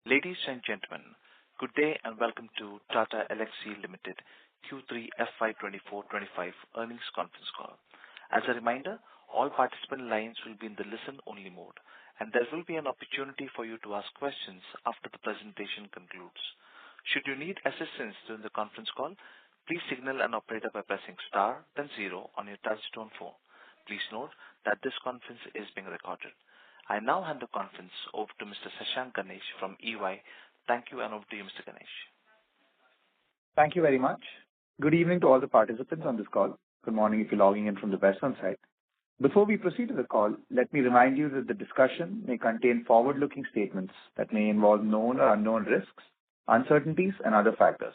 Ladies and gentlemen, good day and welcome to Tata Elxsi Limited Q3 FY 24-25 earnings conference call. As a reminder, all participant lines will be in the listen-only mode, and there will be an opportunity for you to ask questions after the presentation concludes. Should you need assistance during the conference call, please signal an operator by pressing star then 0 on your touchtone phone. Please note that this conference is being recorded. I now hand the conference over to Mr. Shashank Ganesh from EY. Thank you, and over to you, Mr. Ganesh. Thank you very much. Good evening to all the participants on this call. Good morning if you're logging in from the western side. Before we proceed to the call, let me remind you that the discussion may contain forward-looking statements that may involve known or unknown risks, uncertainties, and other factors.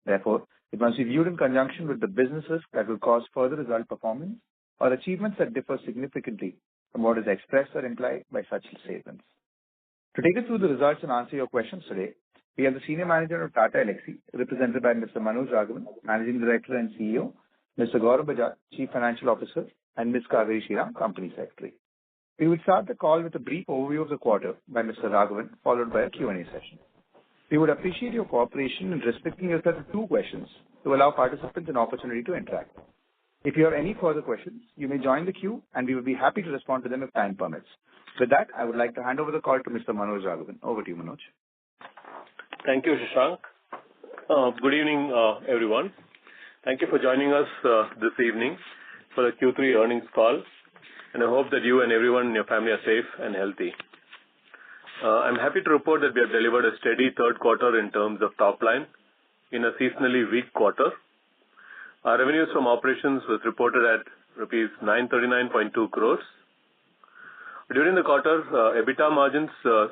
Therefore, it must be viewed in conjunction with the business risk that will cause further result performance or achievements that differ significantly from what is expressed or implied by such statements. To take us through the results and answer your questions today, we have the Senior Manager of Tata Elxsi, represented by Mr. Manoj Raghavan, Managing Director and CEO, Mr. Gaurav Bajaj, Chief Financial Officer, and Ms. Kaveri Sriram, Company Secretary. We will start the call with a brief overview of the quarter by Mr. Raghavan, followed by a Q&A session. We would appreciate your cooperation in restricting yourself to 2 questions to allow participants an opportunity to interact. If you have any further questions, you may join the queue and we will be happy to respond to them if time permits. With that, I would like to hand over the call to Mr. Manoj Raghavan. Over to you, Manoj. Thank you, Shashank. Good evening, everyone. Thank you for joining us this evening for the Q3 earnings call, and I hope that you and everyone in your family are safe and healthy. I'm happy to report that we have delivered a steady third quarter in terms of top line in a seasonally weak quarter. Our revenues from operations was reported at rupees 939.2 crores. During the quarter, EBITDA margins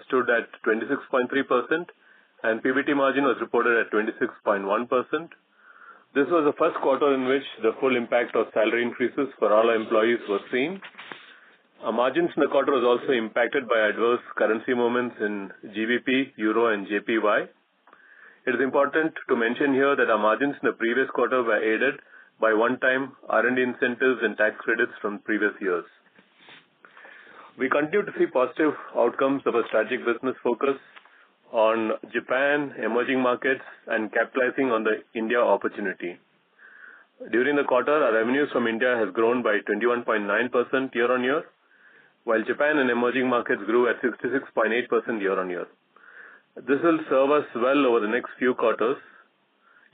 stood at 26.3% and PBT margin was reported at 26.1%. This was the first quarter in which the full impact of salary increases for all our employees was seen. Our margins in the quarter was also impacted by adverse currency movements in GBP, Euro and JPY. It is important to mention here that our margins in the previous quarter were aided by one-time R&D incentives and tax credits from previous years. We continue to see positive outcomes of a strategic business focus on Japan, emerging markets, and capitalizing on the India opportunity. During the quarter, our revenues from India has grown by 21.9% year-on-year, while Japan and emerging markets grew at 66.8% year-on-year. This will serve us well over the next few quarters,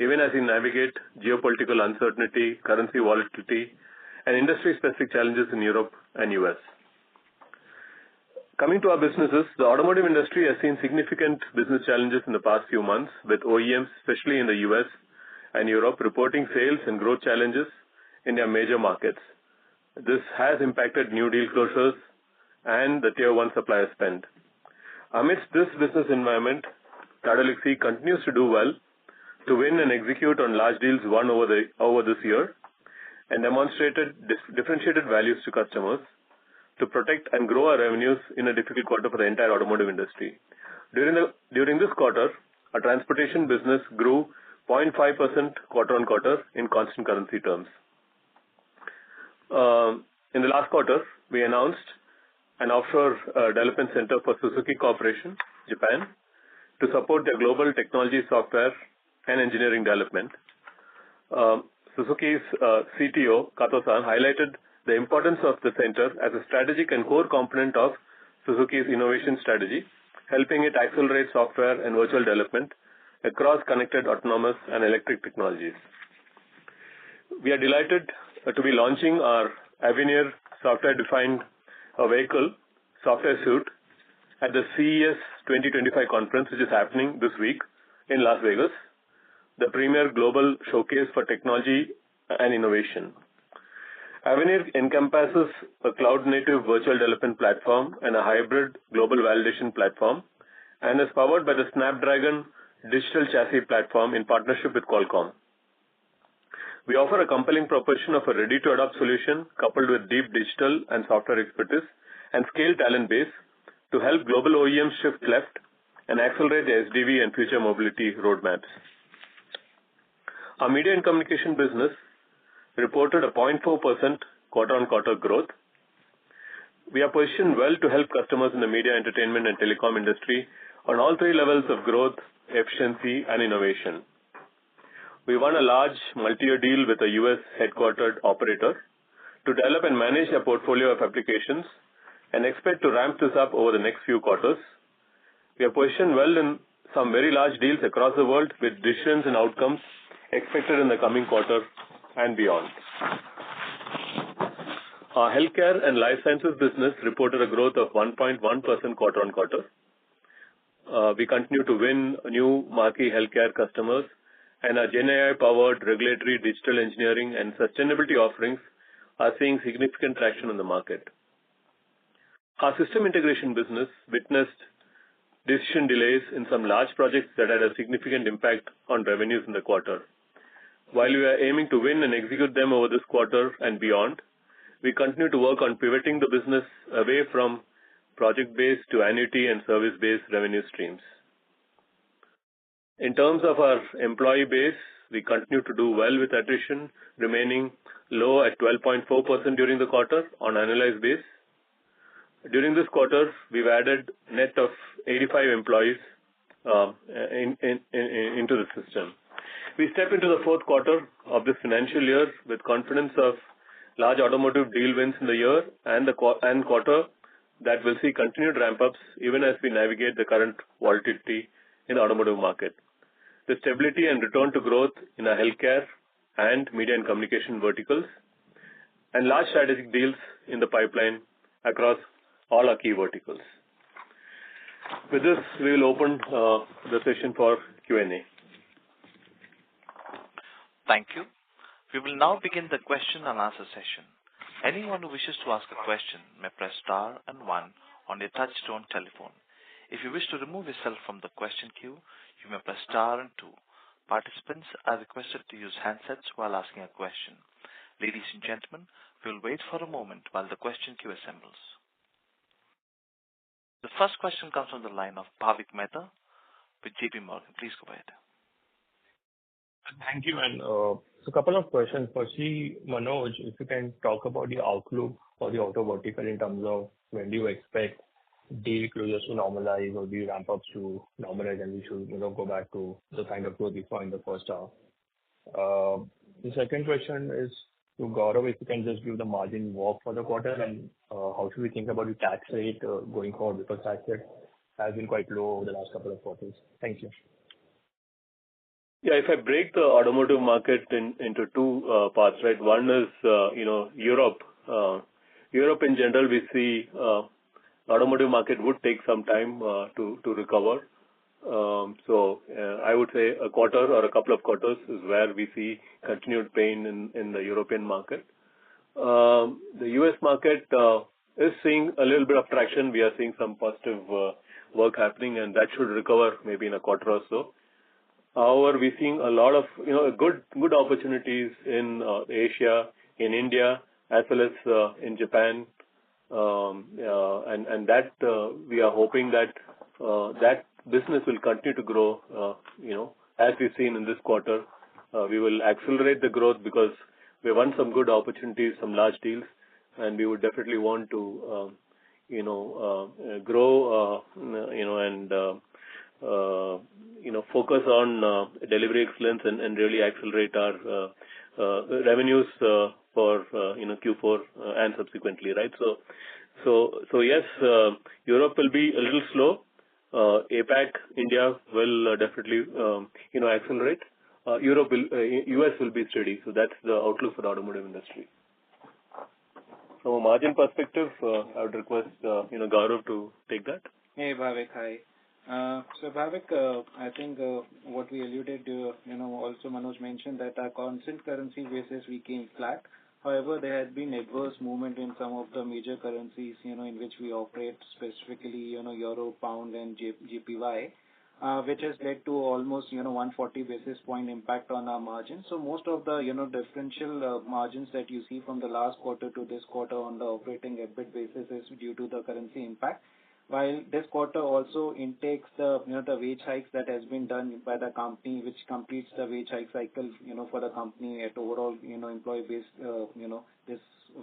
even as we navigate geopolitical uncertainty, currency volatility, and industry-specific challenges in Europe and US. Coming to our businesses, the automotive industry has seen significant business challenges in the past few months, with OEMs, especially in the US and Europe, reporting sales and growth challenges in their major markets. This has impacted new deal closures and the Tier 1 supplier spend. Amidst this business environment, Tata Elxsi continues to do well to win and execute on large deals won over this year and demonstrated differentiated values to customers to protect and grow our revenues in a difficult quarter for the entire automotive industry. During this quarter, our transportation business grew 0.5% quarter-on-quarter in constant currency terms. In the last quarter, we announced an offshore development center for Suzuki Corporation, Japan, to support their global technology, software, and engineering development. Suzuki's CTO, Kato-san, highlighted the importance of the center as a strategic and core component of Suzuki's innovation strategy, helping it accelerate software and virtual development across connected, autonomous, and electric technologies. We are delighted to be launching our Avenir software-defined vehicle software suite at the CES 2025 conference, which is happening this week in Las Vegas, the premier global showcase for technology and innovation. Avenir encompasses a cloud-native virtual development platform and a hybrid global validation platform and is powered by the Snapdragon Digital Chassis platform in partnership with Qualcomm. We offer a compelling proposition of a ready-to-adopt solution coupled with deep digital and software expertise and scale talent base to help global OEMs shift left and accelerate the SDV and future mobility roadmaps. Our media and communication business reported a 0.4% quarter-on-quarter growth. We are positioned well to help customers in the media, entertainment, and telecom industry on all three levels of growth, efficiency, and innovation. We won a large multi-year deal with a US headquartered operator to develop and manage a portfolio of applications and expect to ramp this up over the next few quarters. We are positioned well in some very large deals across the world with decisions and outcomes expected in the coming quarter and beyond. Our healthcare and life sciences business reported a growth of 1.1% quarter-on-quarter. We continue to win new marquee healthcare customers, and our GenAI-powered regulatory, digital engineering, and sustainability offerings are seeing significant traction in the market. Our system integration business witnessed decision delays in some large projects that had a significant impact on revenues in the quarter. While we are aiming to win and execute them over this quarter and beyond, we continue to work on pivoting the business away from project-based to annuity and service-based revenue streams. In terms of our employee base, we continue to do well with attrition remaining low at 12.4% during the quarter on annualized base. During this quarter, we've added net of 85 employees into the system. We step into the fourth quarter of this financial year with confidence of large automotive deal wins in the year and quarter that will see continued ramp-ups even as we navigate the current volatility in the automotive market. The stability and return to growth in our healthcare and media and communication verticals and large strategic deals in the pipeline across all our key verticals. With this, we will open the session for Q&A. Thank you. We will now begin the question and answer session. Anyone who wishes to ask a question may press star and one on your touch-tone telephone. If you wish to remove yourself from the question queue, you may press star and two. Participants are requested to use handsets while asking a question. Ladies and gentlemen, we will wait for a moment while the question queue assembles. The first question comes from the line of Bhavik Mehta with JP Morgan. Please go ahead. Thank you. And so a couple of questions. Firstly, Manoj, if you can talk about the outlook for the auto vertical in terms of when do you expect deal closures to normalize or the ramp-ups to normalize, and we should go back to the kind of growth we saw in the first half. The second question is to Gaurav, if you can just give the margin walk for the quarter, and how should we think about the tax rate going forward, because tax rate has been quite low over the last couple of quarters. Thank you. Yeah, if I break the automotive market into two parts, right? One is, Europe. Europe in general, we see automotive market would take some time to recover. So I would say a quarter or a couple of quarters is where we see continued pain in the European market. The US market is seeing a little bit of traction. We are seeing some positive work happening, and that should recover maybe in a quarter or so. However, we're seeing a lot of good opportunities in Asia, in India, as well as in Japan, and that we are hoping that that business will continue to grow. As we've seen in this quarter, we will accelerate the growth because we won some good opportunities, some large deals, and we would definitely want to grow and focus on delivery excellence and really accelerate our revenues for Q4 and subsequently, right? So yes, Europe will be a little slow. APAC, India will definitely accelerate. US will be steady. So that's the outlook for the automotive industry. From a margin perspective, I would request Gaurav to take that. Hey, Bhavik, hi. So Bhavik, I think what we alluded to, also Manoj mentioned that our constant currency basis we came flat. However, there had been adverse movement in some of the major currencies, in which we operate, specifically, Euro, Pound, and GPY, which has led to almost, 140 basis point impact on our margins. So most of the, differential margins that you see from the last quarter to this quarter on the operating EBIT basis is due to the currency impact. While this quarter also intakes the, the wage hikes that has been done by the company, which completes the wage hike cycle, for the company at overall, employee base,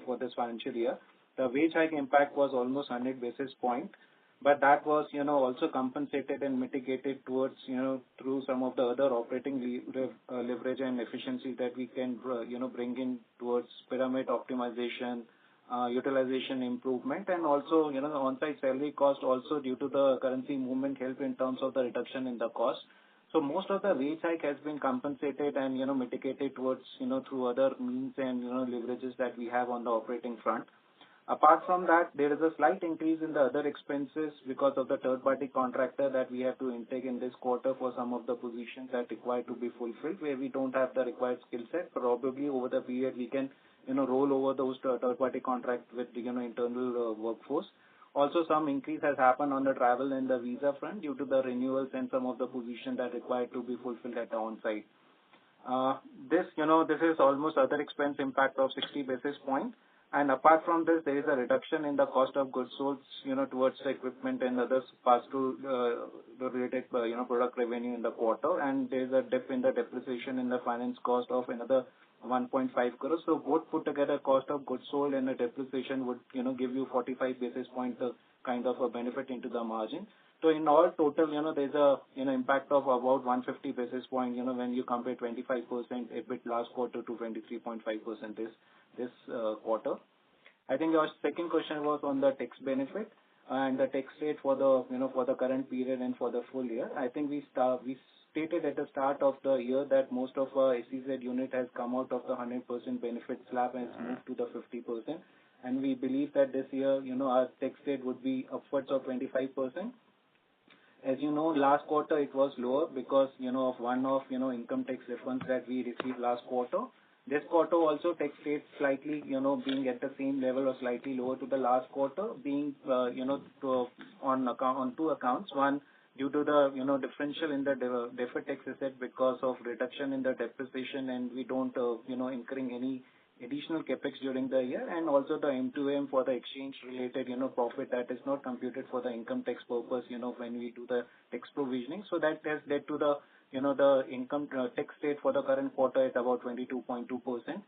for this financial year. The wage hike impact was almost 100 basis point, but that was, also compensated and mitigated towards, through some of the other operating leverage and efficiency that we can, bring in towards pyramid optimization, utilization improvement, and also, the on-site salary cost also due to the currency movement help in terms of the reduction in the cost. So most of the wage hike has been compensated and, mitigated towards, through other means and, leverages that we have on the operating front. Apart from that, there is a slight increase in the other expenses because of the third-party contractor that we have to intake in this quarter for some of the positions that require to be fulfilled, where we don't have the required skill set. Probably over the period, we can, roll over those third-party contract with the, internal workforce. Also, some increase has happened on the travel and the visa front due to the renewals and some of the positions that require to be fulfilled at the on-site. This is almost other expense impact of 60 basis points. And apart from this, there is a reduction in the cost of goods sold, towards the equipment and others passed through the related, product revenue in the quarter. And there is a dip in the depreciation in the finance cost of another 1.5 crores. So both put together, cost of goods sold and the depreciation would, give you 45 basis points kind of a benefit into the margin. So in all total, there's a, impact of about 150 basis points, when you compare 25% EBIT last quarter to 23.5% this quarter. I think your second question was on the tax benefit and the tax rate for the, for the current period and for the full year. I think we stated at the start of the year that most of our SEZ unit has come out of the 100% benefit slab and has moved to the 50%. And we believe that this year, our tax rate would be upwards of 25%. As you know, last quarter it was lower because, of one-off, income tax refunds that we received last quarter. This quarter also tax rate slightly, being at the same level or slightly lower to the last quarter, being, on two accounts. One, due to the, differential in the deferred tax asset because of reduction in the depreciation and we don't, incurring any additional capex during the year, and also the M2M for the exchange related, profit that is not computed for the income tax purpose, when we do the tax provisioning. So that has led to the, the income tax rate for the current quarter at about 22.2%.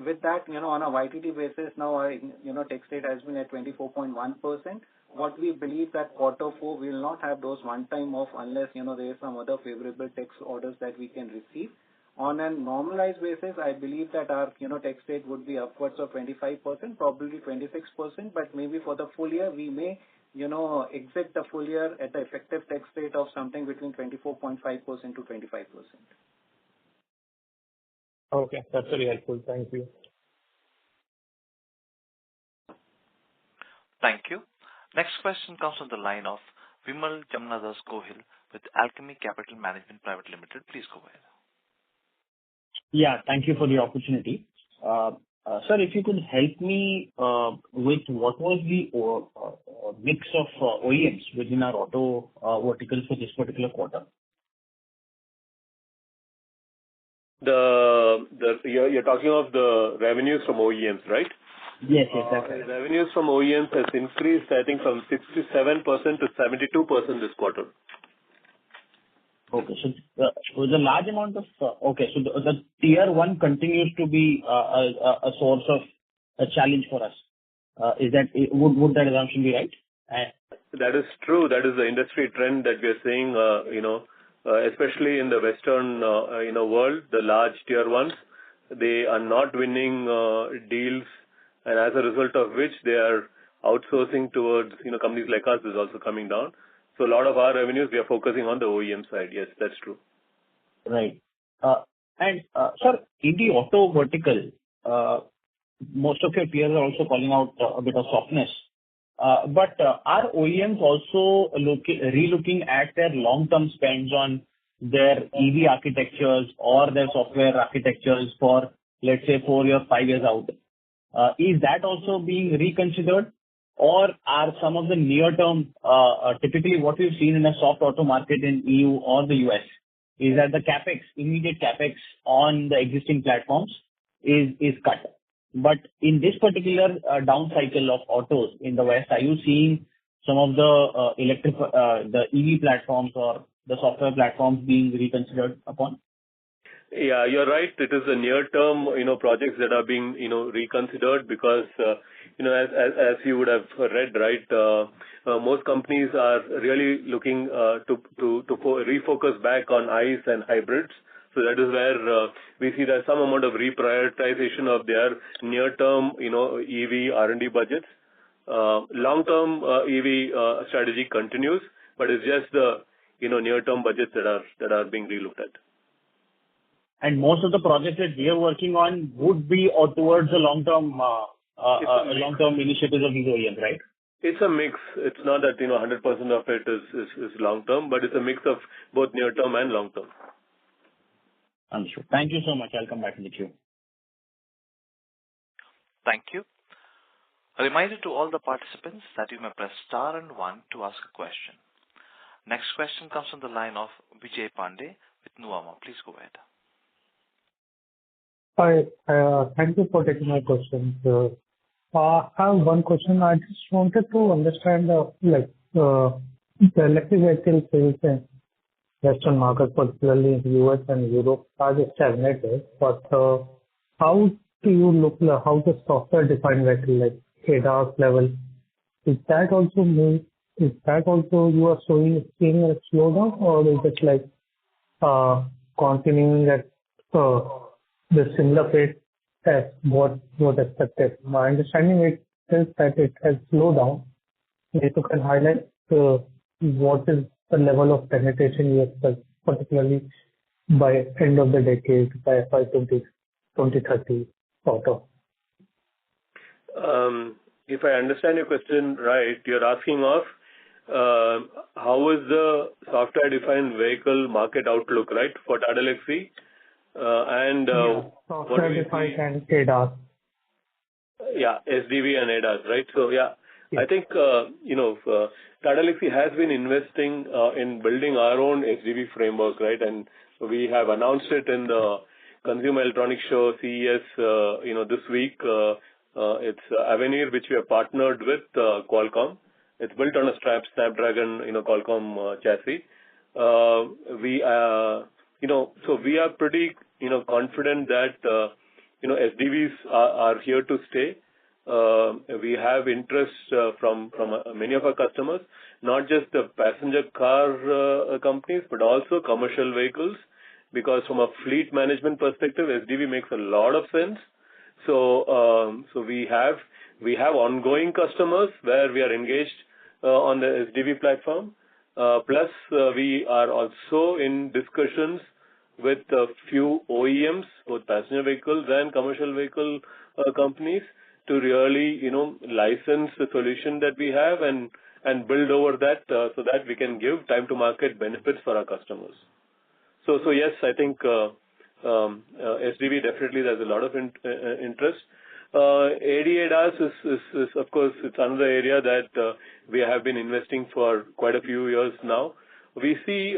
With that, on a YTD basis now, tax rate has been at 24.1%. What we believe that quarter 4 will not have those one-time off unless, there is some other favorable tax orders that we can receive. On a normalized basis, I believe that our, tax rate would be upwards of 25%, probably 26%, but maybe for the full year, we may, exit the full year at the effective tax rate of something between 24.5% to 25%. Okay, that's very helpful. Thank you. Thank you. Next question comes from the line of Vimal Jamnadas Gohil with Alchemy Capital Management Private Limited. Please go ahead. Yeah, thank you for the opportunity. Sir, if you could help me with what was the mix of OEMs within our auto vertical for this particular quarter? You're talking of the revenues from OEMs, right? Yes, that's right. Revenues from OEMs has increased, I think, from 67% to 72% this quarter. Okay, so the large amount of the tier 1 continues to be a source of a challenge for us. Would that assumption be right? That is true. That is the industry trend that we are seeing. Especially in the Western world, the large tier 1s, they are not winning deals, and as a result of which they are outsourcing towards companies like us is also coming down. So a lot of our revenues, we are focusing on the OEM side. Yes, that's true. Right. And sir, in the auto vertical, most of your peers are also calling out a bit of softness. But are OEMs also relooking at their long-term spends on their EV architectures or their software architectures for, let's say, 4 years, 5 years out? Is that also being reconsidered? Or are some of the near-term, typically what we've seen in a soft auto market in EU or the US, is that the immediate capex on the existing platforms is cut. But in this particular down cycle of autos in the West, are you seeing some of the the EV platforms or the software platforms being reconsidered upon? Yeah, you're right. It is the near-term, projects that are being, reconsidered because, as you would have read, right, most companies are really looking to refocus back on ICE and hybrids. So that is where we see that some amount of reprioritization of their near-term, EV R&D budgets. Long-term EV strategy continues, but it's just the, near-term budgets that are being relooked at. And most of the projects that we are working on would be or towards the long-term initiatives of these OEMs, right? It's a mix. It's not that 100% of it is long-term, but it's a mix of both near-term and long-term. Understood. Thank you so much. I'll come back in the queue. Thank you. A reminder to all the participants that you may press star and 1 to ask a question. Next question comes from the line of Vijay Pandey with Nuvama. Please go ahead. Hi. Thank you for taking my question. I have one question. I just wanted to understand, the electric vehicle sales in Western markets, particularly in the US and Europe, are stagnated. But how do you look at how the software-defined vehicle, like ADAS level, is that also you are seeing a slowdown, or is it like continuing at the similar pace as what was expected? My understanding is that it has slowed down. If you can highlight what is the level of penetration you expect, particularly by end of the decade, by FY 2030 sort of. If I understand your question right, you're asking of how is the software-defined vehicle market outlook, right, for Tata Elxsi? Software-defined and ADAS. Yeah, SDV and ADAS, right? So, yeah. I think, Tata Elxsi has been investing in building our own SDV framework, right? And we have announced it in the Consumer Electronics Show, CES, this week. It's Avenir, which we have partnered with Qualcomm. It's built on a Snapdragon, Qualcomm chassis. So we are pretty, confident that, SDVs are here to stay. We have interest from many of our customers, not just the passenger car companies, but also commercial vehicles, because from a fleet management perspective, SDV makes a lot of sense. So we have ongoing customers where we are engaged on the SDV platform. Plus, we are also in discussions with a few OEMs, both passenger vehicles and commercial vehicle companies, to really, license the solution that we have and build over that so that we can give time to market benefits for our customers. So yes, I think SDV definitely there's a lot of interest. AD/ADAS is of course it's another area that we have been investing for quite a few years now. We see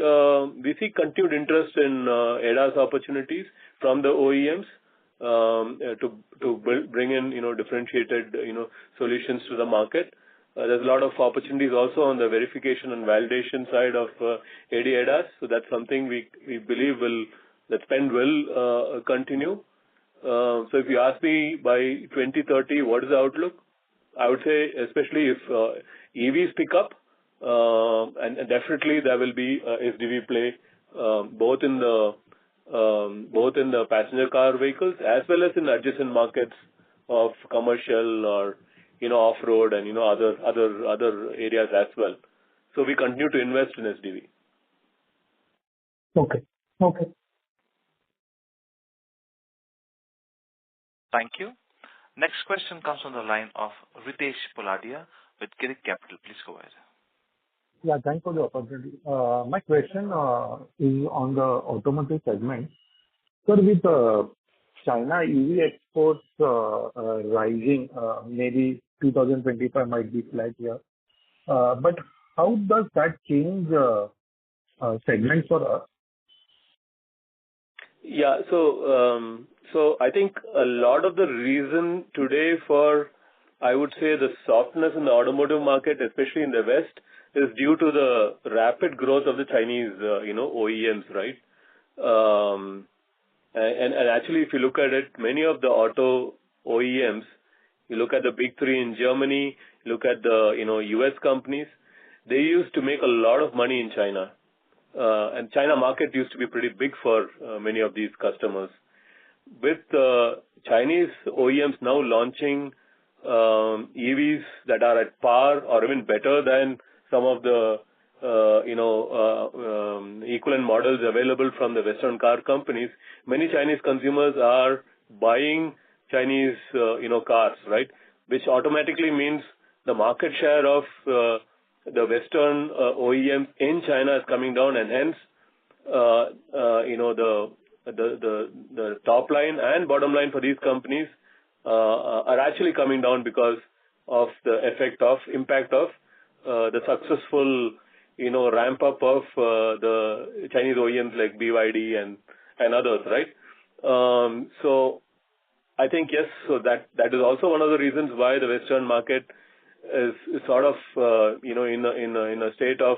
continued interest in ADAS opportunities from the OEMs to bring in differentiated solutions to the market. There's a lot of opportunities also on the verification and validation side of AD/ADAS. So that's something we believe that spend will continue. So if you ask me by 2030, what is the outlook? I would say, especially if EVs pick up, and definitely there will be SDV play both in the passenger car vehicles as well as in adjacent markets of commercial or off-road and other areas as well. So we continue to invest in SDV. Okay. Thank you. Next question comes from the line of Ritesh Poladia with Girik Capital. Please go ahead. Yeah, thanks for the opportunity. My question is on the automotive segment. So with China EV exports rising, maybe 2025 might be flat here. But how does that change segment for us? Yeah, so I think a lot of the reason today for, I would say, the softness in the automotive market, especially in the West, is due to the rapid growth of the Chinese, OEMs, right? And actually, if you look at it, many of the auto OEMs, you look at the big three in Germany, look at the US companies, they used to make a lot of money in China. And China market used to be pretty big for many of these customers. With Chinese OEMs now launching EVs that are at par or even better than some of the equivalent models available from the Western car companies, many Chinese consumers are buying Chinese cars, right? Which automatically means the market share of the Western OEMs in China is coming down, and hence the top line and bottom line for these companies are actually coming down because of the impact of the successful ramp up of the Chinese OEMs like BYD and others, right? So I think yes, so that is also one of the reasons why the Western market is sort of in a state of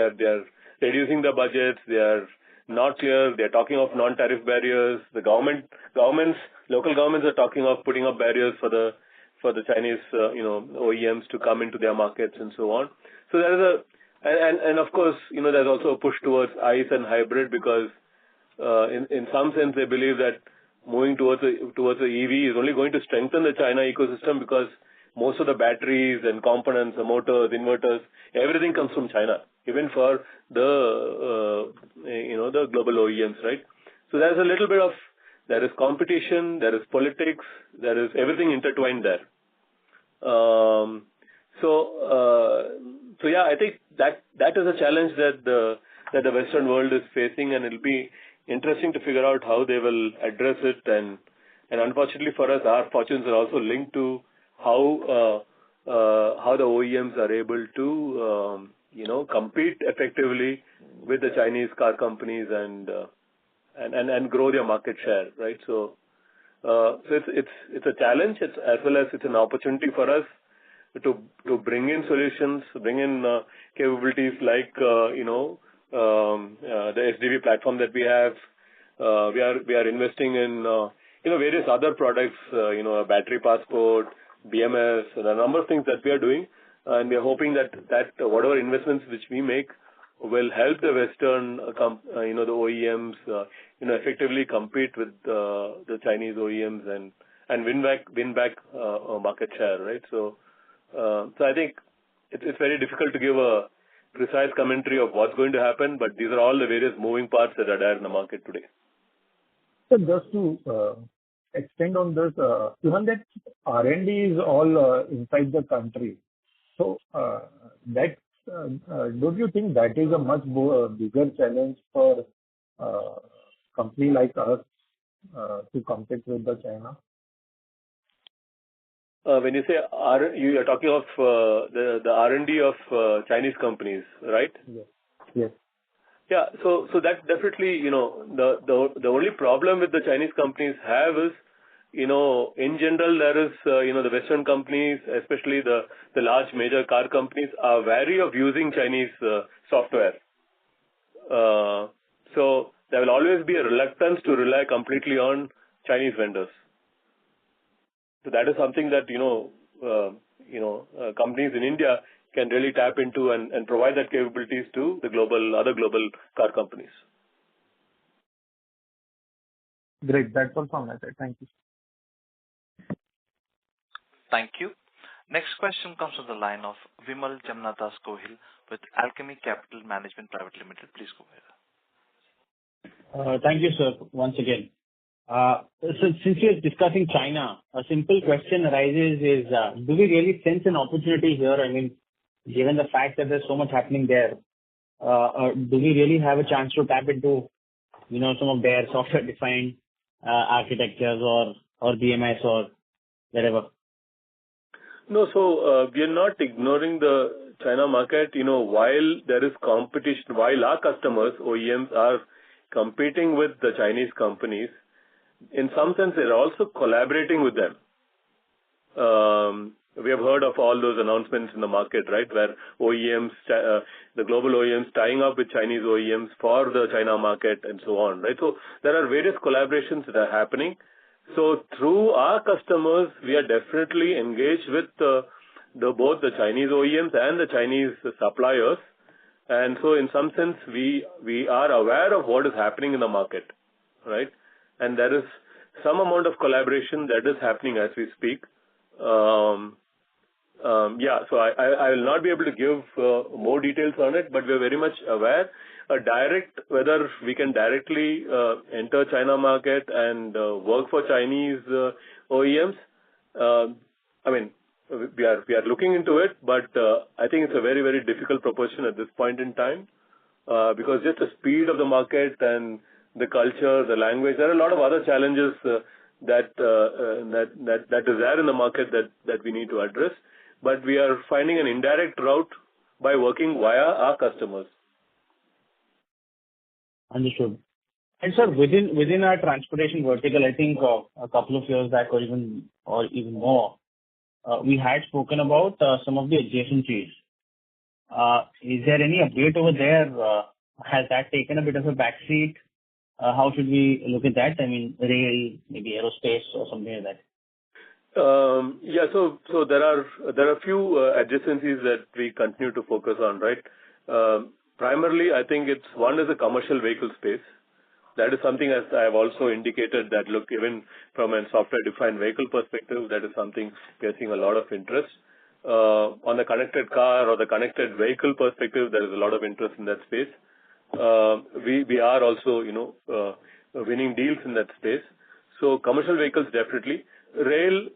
they're reducing the budgets, they are not clear, they're talking of non-tariff barriers. The local governments are talking of putting up barriers for the Chinese OEMs to come into their markets and so on. So there is and of course there's also a push towards ICE and hybrid, because in some sense they believe that moving towards the EV is only going to strengthen the China ecosystem, because most of the batteries and components, the motors, inverters, everything comes from China, even for the the global OEMs, right? So there's a little bit of, there is competition, there is politics, there is everything intertwined there. So yeah, I think that is a challenge that the Western world is facing, and it'll be interesting to figure out how they will address it. And unfortunately for us, our fortunes are also linked to how the OEMs are able to compete effectively with the Chinese car companies and grow their market share, right? So it's a challenge, as well as it's an opportunity for us to bring in solutions, bring in capabilities like the SDV platform that we have. We are investing in various other products, a battery passport, BMS, and a number of things that we are doing, and we are hoping that whatever investments which we make will help the Western the OEMs effectively compete with the Chinese OEMs and win back market share, right? So I think it's very difficult to give a precise commentary of what's going to happen, but these are all the various moving parts that are there in the market today. So just to extend on this, given that R&D is all inside the country, so don't you think that is a much bigger challenge for a company like us to compete with the China? When you say you are talking of the R&D of Chinese companies, right? Yes. Yeah. So that definitely, the only problem with the Chinese companies have is, in general, there is, the Western companies, especially the large major car companies, are wary of using Chinese software. So there will always be a reluctance to rely completely on Chinese vendors. So that is something that, companies in India can really tap into and provide that capabilities to the other global car companies. Great. That's all from my side. Thank you. Thank you. Next question comes from the line of Vimal Jamnadas Gohil with Alchemy Capital Management Private Limited. Please go ahead. Thank you, sir, once again. So since you're discussing China, a simple question arises is, do we really sense an opportunity here? I mean, given the fact that there's so much happening there, do we really have a chance to tap into, some of their software-defined architectures or BMS or wherever? No, so we are not ignoring the China market. While there is competition, while our customers, OEMs, are competing with the Chinese companies, in some sense, they're also collaborating with them. we have heard of all those announcements in the market, right, where OEMs, the global OEMs tying up with Chinese OEMs for the China market and so on, right? So there are various collaborations that are happening. So through our customers, we are definitely engaged with both the Chinese OEMs and the Chinese suppliers. And so in some sense, we are aware of what is happening in the market, right? And there is some amount of collaboration that is happening as we speak. So I will not be able to give more details on it, but we are very much aware. Whether we can directly enter China market and work for Chinese OEMs, we are looking into it, but I think it's a very, very difficult proposition at this point in time because just the speed of the market and the culture, the language, there are a lot of other challenges that is there in the market that we need to address. But we are finding an indirect route by working via our customers. Understood. And sir, within our transportation vertical, I think a couple of years back or even more, we had spoken about some of the adjacencies. Is there any update over there? Has that taken a bit of a backseat? How should we look at that? I mean, rail, maybe aerospace or something like that. So there are a few adjacencies that we continue to focus on, right? Primarily, I think one is the commercial vehicle space. That is something, as I have also indicated, that look, even from a software-defined vehicle perspective, that is something we are seeing a lot of interest. On the connected car or the connected vehicle perspective, there is a lot of interest in that space. We are also, winning deals in that space. So commercial vehicles, definitely. Rail,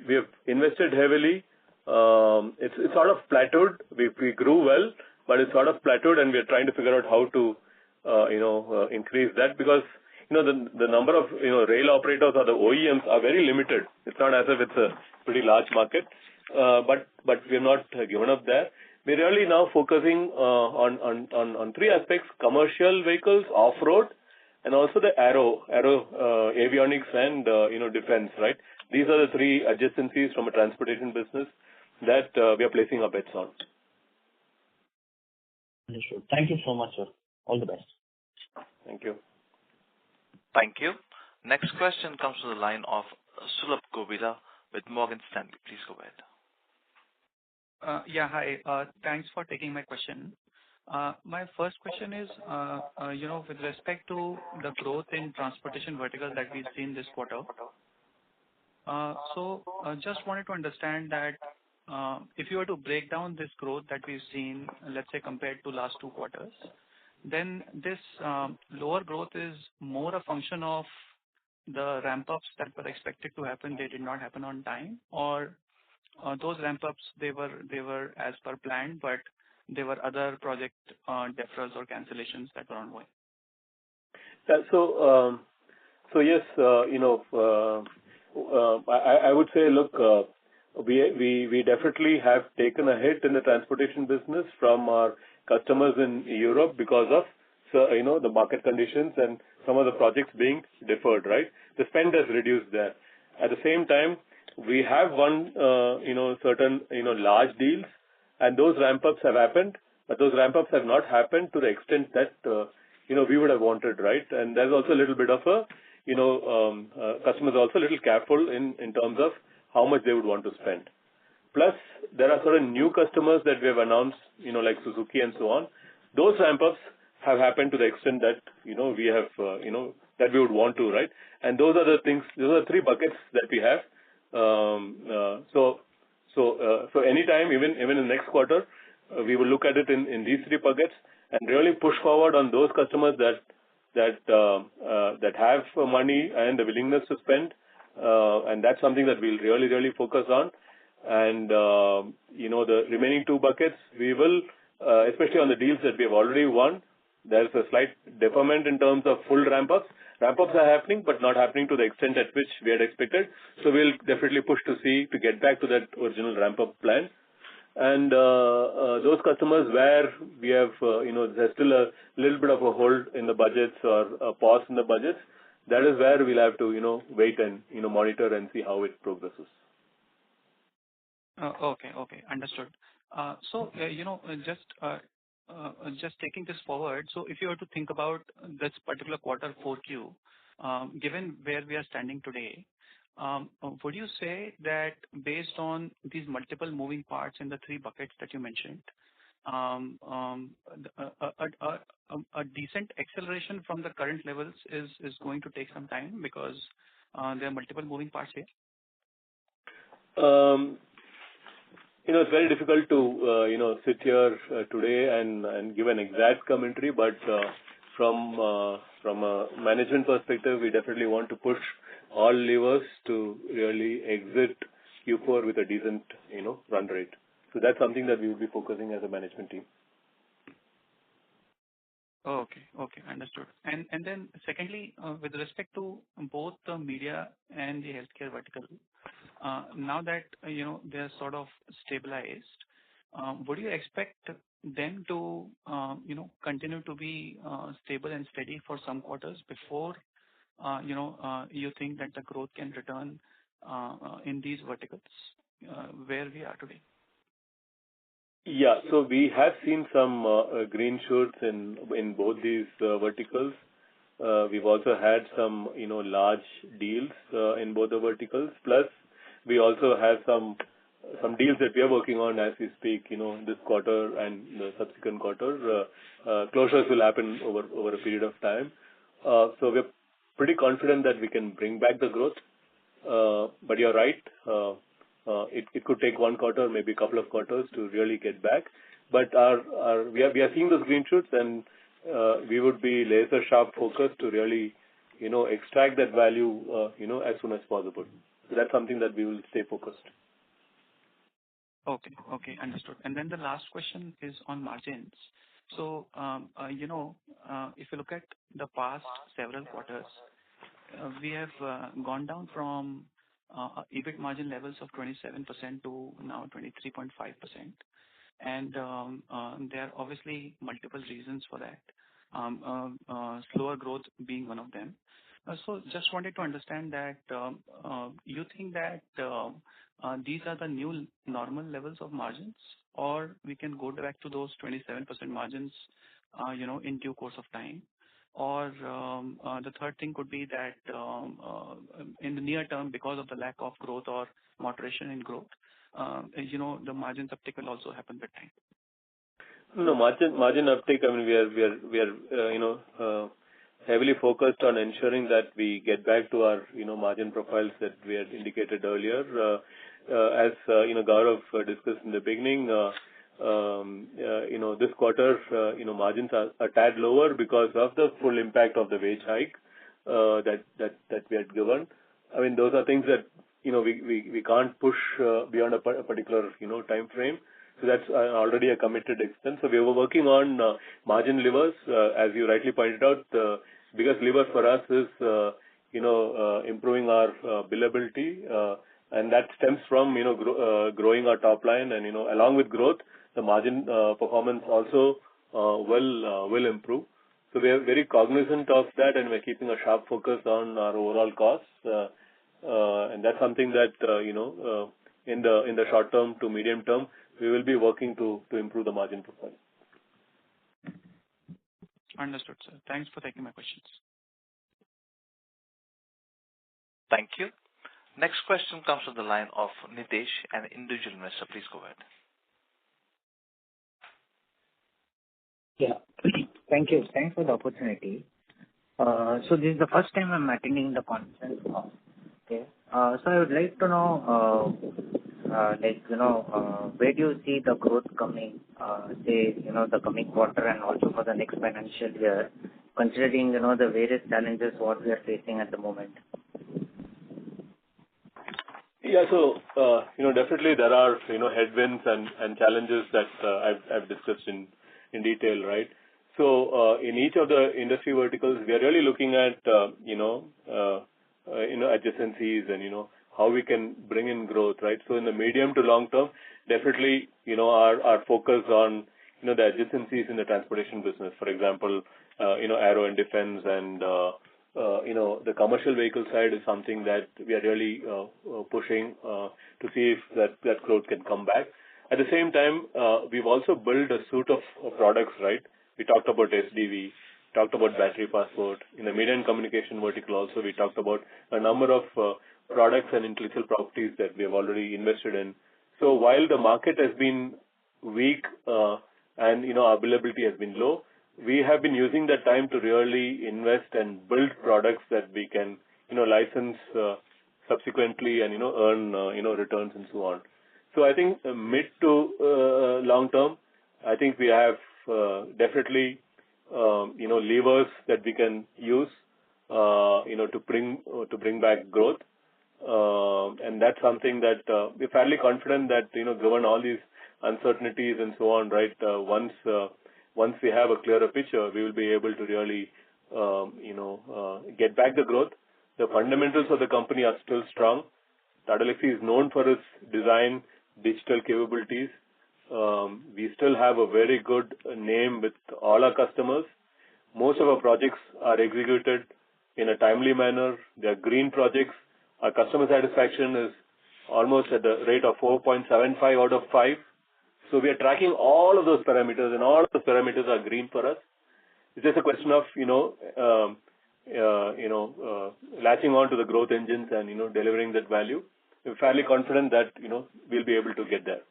we have invested heavily. It's sort of plateaued. We grew well, but it's sort of plateaued, and we are trying to figure out how to increase that because, the number of, rail operators or the OEMs are very limited. It's not as if it's a pretty large market, but we have not given up there. We're really now focusing on three aspects: commercial vehicles, off-road, and also the aero avionics and defense. Right? These are the three adjacencies from a transportation business that we are placing our bets on. Understood. Thank you so much, sir. All the best. Thank you. Thank you. Next question comes from the line of Sulabh Govila with Morgan Stanley. Please go ahead. Hi. Thanks for taking my question. My first question is, with respect to the growth in transportation vertical that we've seen this quarter. Just wanted to understand that if you were to break down this growth that we've seen, let's say compared to last 2 quarters, then this lower growth is more a function of the ramp-ups that were expected to happen, they did not happen on time, or those ramp-ups, they were as per plan, but there were other project deferrals or cancellations that were ongoing. Yeah, so yes, I would say, look, we definitely have taken a hit in the transportation business from our customers in Europe because of the market conditions and some of the projects being deferred, right? The spend has reduced there. At the same time, we have won certain large deals, and those ramp-ups have happened, but those ramp-ups have not happened to the extent that we would have wanted, right? And there's also a little bit of customers are also a little careful in terms of how much they would want to spend. Plus, there are certain new customers that we have announced, like Suzuki and so on. Those ramp-ups have happened to the extent that we have that we would want to, right? And those are the things. Those are 3 buckets that we have. So anytime, even in the next quarter, we will look at it in these 3 buckets and really push forward on those customers that have money and the willingness to spend, and that's something that we'll really focus on. And the remaining 2 buckets, we will, especially on the deals that we have already won, there's a slight deferment in terms of full ramp-ups. Ramp-ups are happening, but not happening to the extent at which we had expected. So we'll definitely push to get back to that original ramp-up plan. And those customers where we have, there's still a little bit of a hold in the budgets or a pause in the budgets, that is where we'll have to, wait and, monitor and see how it progresses. Okay. Understood. Just taking this forward, so if you were to think about this particular quarter 4Q, given where we are standing today, would you say that based on these multiple moving parts in the three buckets that you mentioned, a decent acceleration from the current levels is going to take some time because there are multiple moving parts here? It's very difficult to, sit here today and give an exact commentary, but from a management perspective, we definitely want to push all levers to really exit Q4 with a decent, run rate. So that's something that we will be focusing as a management team. Okay, understood. And then secondly, with respect to both the media and the healthcare vertical, now that they're sort of stabilized, would you expect them to continue to be stable and steady for some quarters before you think that the growth can return in these verticals where we are today? Yeah, so we have seen some green shoots in both these verticals. We've also had some large deals in both the verticals. Plus, we also have some deals that we are working on as we speak. This quarter and the subsequent quarter, closures will happen over a period of time. So we're pretty confident that we can bring back the growth. But you're right. It could take one quarter, maybe a couple of quarters to really get back. But we are seeing those green shoots, and we would be laser sharp focused to really extract that value as soon as possible. So that's something that we will stay focused. Okay, understood. And then the last question is on margins. So if you look at the past several quarters, we have gone down from EBIT margin levels of 27% to now 23.5%. And there are obviously multiple reasons for that, slower growth being one of them. So just wanted to understand that you think that these are the new normal levels of margins, or we can go back to those 27% margins, in due course of time. Or the third thing could be that in the near term, because of the lack of growth or moderation in growth, the margins uptick will also happen with time. No, margin uptick, I mean, we are heavily focused on ensuring that we get back to our, margin profiles that we had indicated earlier. As, Gaurav discussed in the beginning, this quarter, margins are a tad lower because of the full impact of the wage hike that we had given. I mean, those are things that, we can't push beyond a particular, time frame. So that's already a committed expense. So we were working on margin levers. As you rightly pointed out, the biggest lever for us is, improving our billability. And that stems from, growing our top line. And, along with growth, the margin performance also will improve. So we are very cognizant of that, and we're keeping a sharp focus on our overall costs. And that's something that, in the short term to medium term, we will be working to improve the margin profile. Understood, sir. Thanks for taking my questions. Thank you. Next question comes from the line of Nitesh, an individual investor. Please go ahead. Yeah. Thank you. Thanks for the opportunity. So this is the first time I'm attending the conference call. Okay. So I would like to know, where do you see the growth coming, say, the coming quarter and also for the next financial year, considering, the various challenges what we are facing at the moment? Yeah, so, definitely there are, headwinds and challenges that I've discussed in detail, right? So, in each of the industry verticals, we are really looking at, adjacencies and, how we can bring in growth, right? So in the medium to long term, definitely, our focus on, the adjacencies in the transportation business, for example, aero and defense and, the commercial vehicle side is something that we are really pushing to see if that growth can come back. At the same time, we've also built a suite of products, right? We talked about SDV, talked about battery passport. In the media and communication vertical also, we talked about a number of products and intellectual properties that we have already invested in. So while the market has been weak and availability has been low, we have been using that time to really invest and build products that we can license subsequently and earn returns and so on. So I think mid to long term, I think we have definitely levers that we can use to bring back growth, and that's something that we're fairly confident that given all these uncertainties and so on, right? Once we have a clearer picture, we will be able to really get back the growth. The fundamentals of the company are still strong. Tata Elxsi is known for its design, digital capabilities. We still have a very good name with all our customers. Most of our projects are executed in a timely manner. They are green projects. Our customer satisfaction is almost at the rate of 4.75 out of 5. So we are tracking all of those parameters, and all of those parameters are green for us. It's just a question of latching on to the growth engines and delivering that value. We're fairly confident that we'll be able to get there.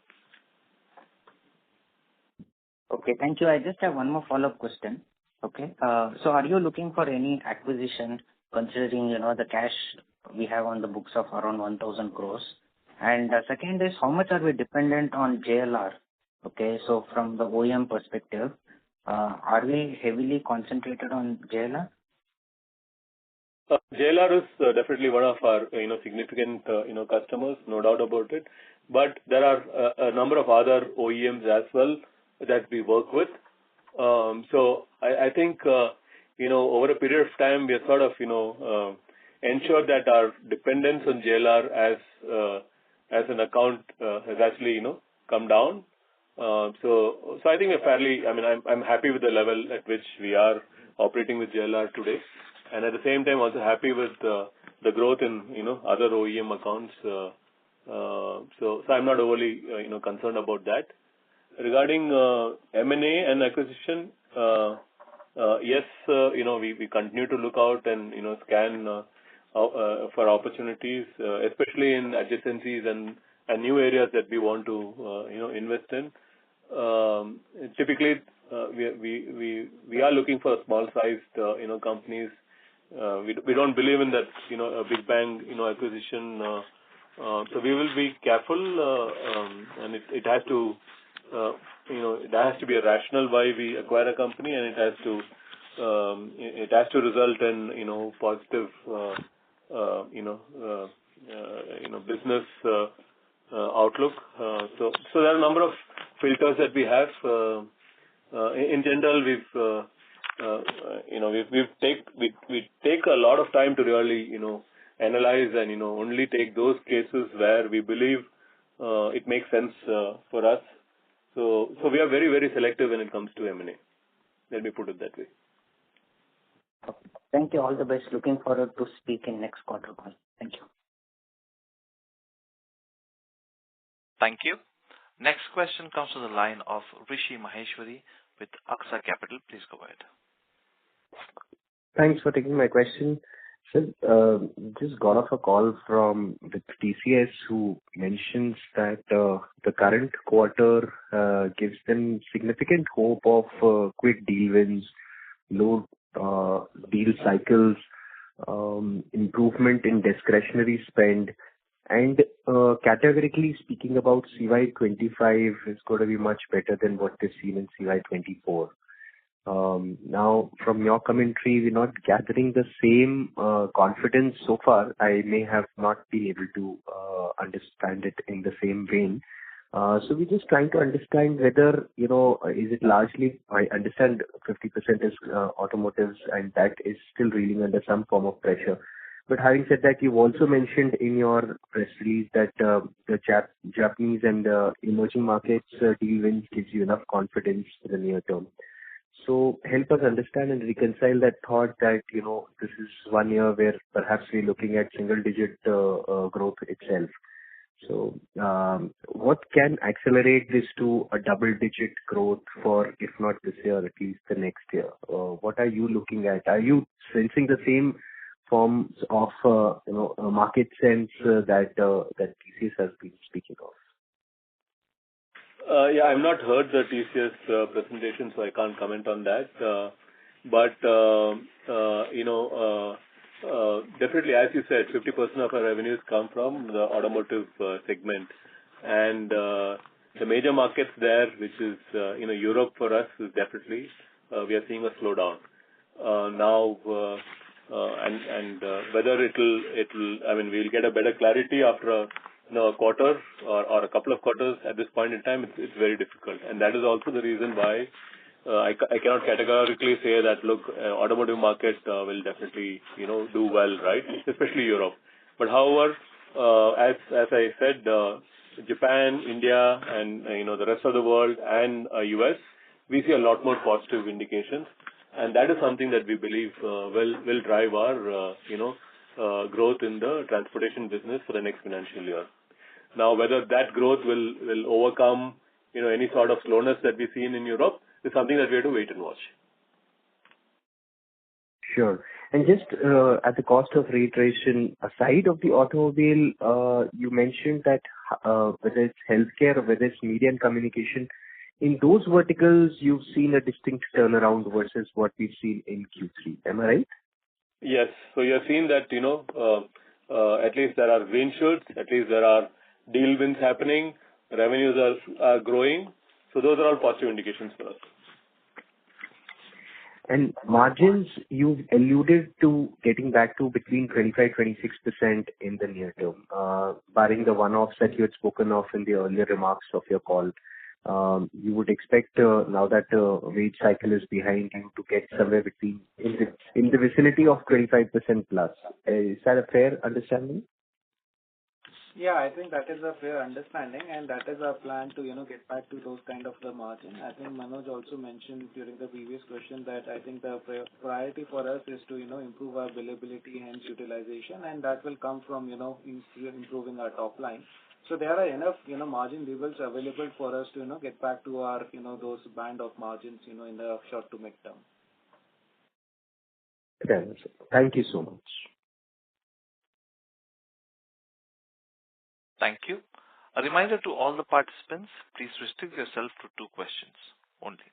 Okay, thank you. I just have one more follow-up question. Okay, so are you looking for any acquisition considering the cash we have on the books of around 1,000 crores? And second is, how much are we dependent on JLR? Okay, so from the OEM perspective, are we heavily concentrated on JLR? JLR is definitely one of our significant customers, no doubt about it. But there are a number of other OEMs as well that we work with. So I think over a period of time we are sort of ensured that our dependence on JLR as an account has actually come down. So I think we're fairly. I'm happy with the level at which we are operating with JLR today, and at the same time also happy with the growth in other OEM accounts. So I'm not overly concerned about that. Regarding M&A and acquisition, yes, we continue to look out and scan for opportunities, especially in adjacencies and new areas that we want to invest in. Typically, we are looking for small-sized companies. We don't believe in that a big bang acquisition. So we will be careful, and it has to be a rational why we acquire a company, and it has to result in positive business outlook. So there are a number of filters that we have. In general, we take a lot of time to really analyze and only take those cases where we believe it makes sense for us. So we are very, very selective when it comes to M&A. Let me put it that way. Okay. Thank you. All the best. Looking forward to speak in next quarter call. Thank you. Thank you. Next question comes from the line of Rishi Maheshwari with Aksa Capital. Please go ahead. Thanks for taking my question. Sir, just got off a call from the TCS who mentions that the current quarter gives them significant hope of quick deal wins, low deal cycles, improvement in discretionary spend, and categorically speaking about CY25 is going to be much better than what they've seen in CY24. Now, from your commentary, we're not gathering the same confidence so far. I may have not been able to understand it in the same vein. So we're just trying to understand whether, is it largely, I understand 50% is automotives and that is still reeling under some form of pressure. But having said that, you've also mentioned in your press release that the Japanese and emerging markets deal wins gives you enough confidence for the near term. So help us understand and reconcile that thought that, this is 1 year where perhaps we're looking at single-digit growth itself. So what can accelerate this to a double-digit growth for, if not this year, at least the next year? What are you looking at? Are you sensing the same forms of, market sense that TCS has been speaking of? Yeah, I've not heard the TCS presentation, so I can't comment on that. But definitely, as you said, 50% of our revenues come from the automotive segment. And the major markets there, which is, Europe for us, is definitely, we are seeing a slowdown. Now, and whether we'll get a better clarity after a quarter or a couple of quarters. At this point in time, it's very difficult. And that is also the reason why I cannot categorically say that, look, automotive market will definitely, do well, right? Especially Europe. But however, as I said, Japan, India, and, the rest of the world and US, we see a lot more positive indications. And that is something that we believe will drive our, growth in the transportation business for the next financial year. Now, whether that growth will overcome, any sort of slowness that we see in Europe is something that we have to wait and watch. Sure. And just at the cost of reiteration, aside of the automobile, you mentioned that whether it's healthcare or whether it's media and communication, in those verticals, you've seen a distinct turnaround versus what we've seen in Q3. Am I right? Yes. So you're seeing that, at least there are green shoots, at least there are deal wins happening, revenues are growing. So those are all positive indications for us. And margins, you've alluded to getting back to between 25-26% in the near term, barring the one-offs that you had spoken of in the earlier remarks of your call. You would expect now that the wage cycle is behind you to get somewhere between in the vicinity of 25% plus. Is that a fair understanding? Yeah, I think that is a fair understanding, and that is our plan to, get back to those kind of the margin. I think Manoj also mentioned during the previous question that I think the priority for us is to, improve our billability and utilization, and that will come from, improving our top line. So there are enough, margin levels available for us to, get back to our, those band of margins, in the short to mid term. Thank you so much. Thank you. A reminder to all the participants, please restrict yourself to 2 questions only.